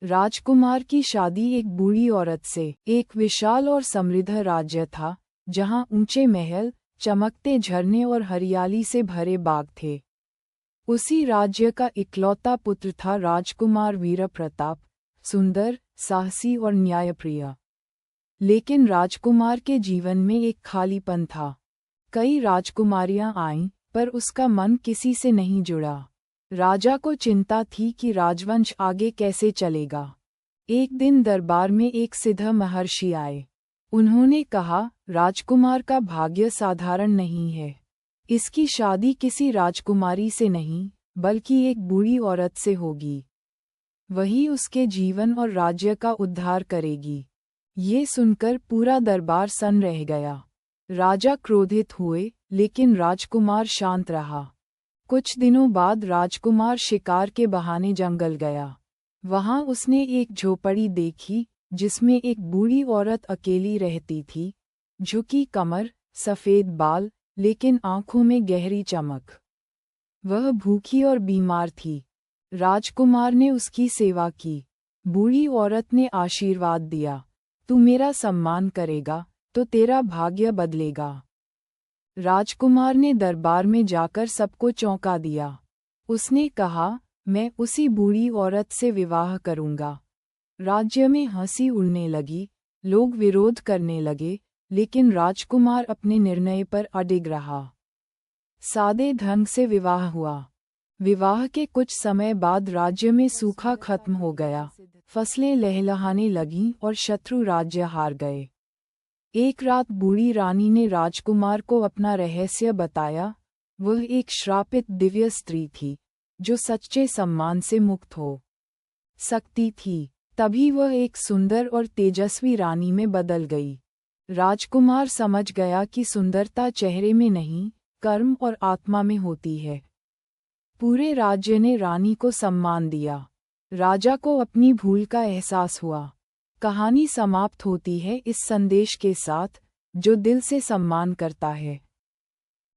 राजकुमार की शादी एक बूढ़ी औरत से। एक विशाल और समृद्ध राज्य था, जहां ऊंचे महल, चमकते झरने और हरियाली से भरे बाग थे। उसी राज्य का इकलौता पुत्र था राजकुमार वीरप्रताप, सुंदर, साहसी और न्यायप्रिय। लेकिन राजकुमार के जीवन में एक खालीपन था। कई राजकुमारियां आईं, पर उसका मन किसी से नहीं जुड़ा। राजा को चिंता थी कि राजवंश आगे कैसे चलेगा। एक दिन दरबार में एक सिद्ध महर्षि आए। उन्होंने कहा, राजकुमार का भाग्य साधारण नहीं है। इसकी शादी किसी राजकुमारी से नहीं, बल्कि एक बूढ़ी औरत से होगी। वही उसके जीवन और राज्य का उद्धार करेगी। ये सुनकर पूरा दरबार सन्न रह गया। राजा क्रोधित हुए, लेकिन राजकुमार शांत रहा। कुछ दिनों बाद राजकुमार शिकार के बहाने जंगल गया। वहां उसने एक झोपड़ी देखी, जिसमें एक बूढ़ी औरत अकेली रहती थी। झुकी कमर, सफ़ेद बाल, लेकिन आंखों में गहरी चमक। वह भूखी और बीमार थी। राजकुमार ने उसकी सेवा की। बूढ़ी औरत ने आशीर्वाद दिया, तू मेरा सम्मान करेगा, तो तेरा भाग्य बदलेगा। राजकुमार ने दरबार में जाकर सबको चौंका दिया। उसने कहा, मैं उसी बूढ़ी औरत से विवाह करूंगा। राज्य में हंसी उड़ने लगी, लोग विरोध करने लगे, लेकिन राजकुमार अपने निर्णय पर अडिग रहा। सादे ढंग से विवाह हुआ। विवाह के कुछ समय बाद राज्य में सूखा खत्म हो गया, फसलें लहलहाने लगीं और शत्रु राज्य हार गए। एक रात बूढ़ी रानी ने राजकुमार को अपना रहस्य बताया। वह एक श्रापित दिव्य स्त्री थी, जो सच्चे सम्मान से मुक्त हो सकती थी। तभी वह एक सुंदर और तेजस्वी रानी में बदल गई। राजकुमार समझ गया कि सुंदरता चेहरे में नहीं, कर्म और आत्मा में होती है। पूरे राज्य ने रानी को सम्मान दिया। राजा को अपनी भूल का एहसास हुआ। कहानी समाप्त होती है इस संदेश के साथ, जो दिल से सम्मान करता है,